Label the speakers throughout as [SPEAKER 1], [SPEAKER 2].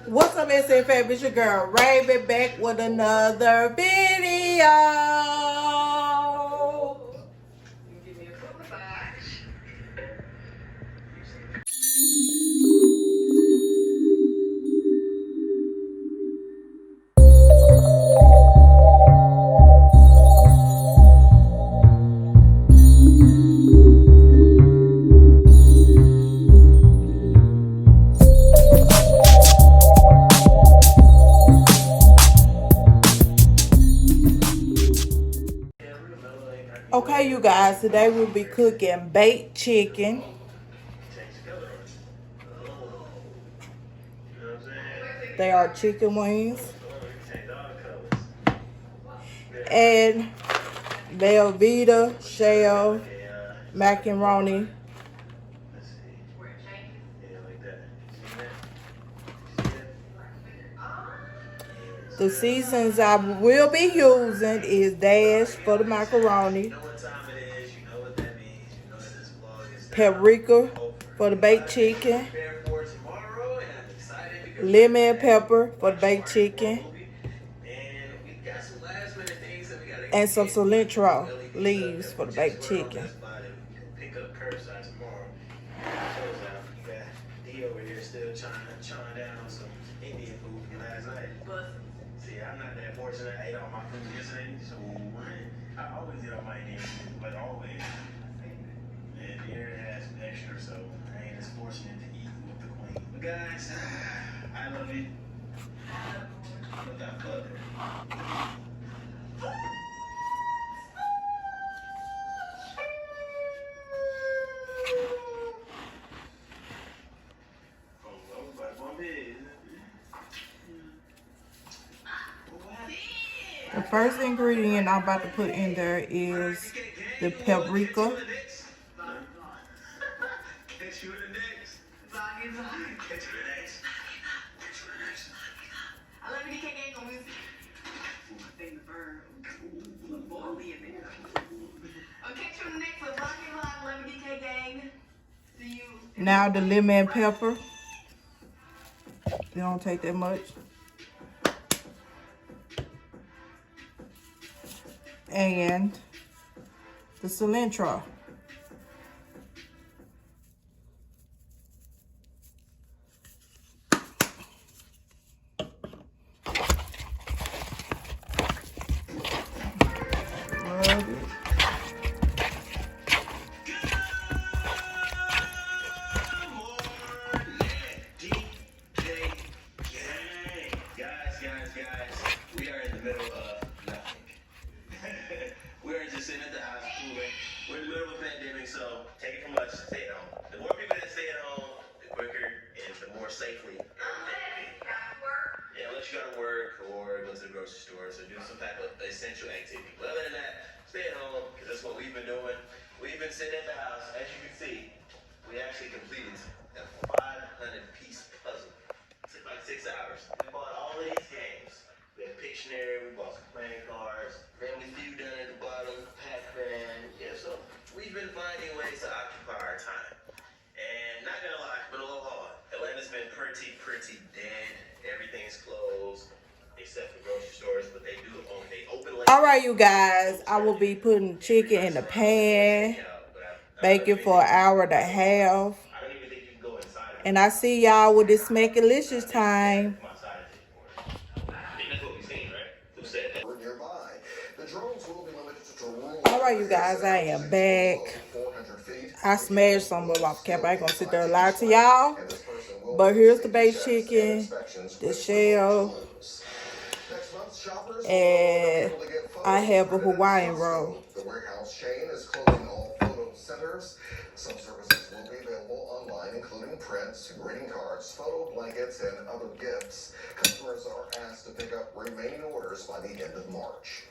[SPEAKER 1] What's up, SFA? It's your girl Raven back with another video. Okay, you guys, today we'll be cooking baked chicken. They are chicken wings. And Velveeta shell macaroni. The seasons I will be using is Dash for the macaroni, paprika for the baked chicken, lemon pepper for the baked chicken, and some cilantro leaves for the baked chicken.
[SPEAKER 2] See, I'm not that fortunate. I ate all my food yesterday, so I always eat all my Indian food, but always. And here it has extra, so I ain't as fortunate to eat with the queen. But guys, I love it. But I fuck her.
[SPEAKER 1] The first ingredient I'm about to put in there is the paprika. Now the lemon pepper. It don't take that much. And the cilantro. Rub it.
[SPEAKER 2] Guys, we are in the middle of nothing. We're just sitting at the house cooling. We're in the middle of a pandemic, so take it from us, stay at home. The more people that stay at home, the quicker and the more safely everything will be. Yeah, unless you gotta work or go to the grocery store, so do some type of essential activity. But other than that, stay at home, because that's what we've been doing. We've been sitting at the house. As you can see, we actually completed a 500-piece puzzle. It took like 6 hours. We bought all of these games. We had Pictionary, we bought some playing cards, Family Feud down at the bottom, Pac-Man. Yeah, so we've been finding ways to occupy our time. And not gonna lie, it's been a little hard. Atlanta's been pretty dead. Everything's closed, except for grocery stores, but they open late.
[SPEAKER 1] All right, you guys, I will be putting chicken in the pan, baking for an hour and a half. And I see y'all with this Smackalicious Time. Alright, you guys, I am back. I smashed some of off cap. I ain't gonna sit there and lie to y'all. But here's the baked chicken, the shell, and I have a Hawaiian roll.
[SPEAKER 3] The warehouse chain is closing all photo centers. Some services will be available online, including prints, greeting cards, photo blankets, and other gifts. Customers are asked to pick up remaining orders by the end of March.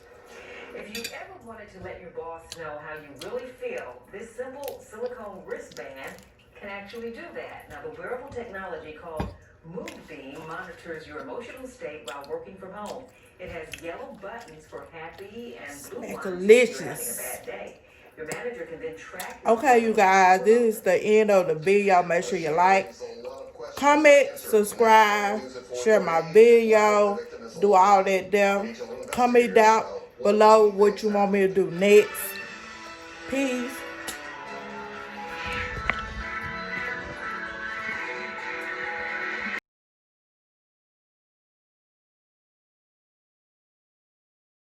[SPEAKER 4] If you ever wanted to let your boss know how you really feel, this simple silicone wristband can actually do that. Now, the wearable technology called Moonbeam monitors your emotional state while working from home. It has yellow buttons for happy and blue ones if you're having a bad day. Your manager can then track.
[SPEAKER 1] Okay, you guys, this is the end of the video. Make sure you like, comment, subscribe, share my video, do all that there. Comment down below what you want me to do next. Peace.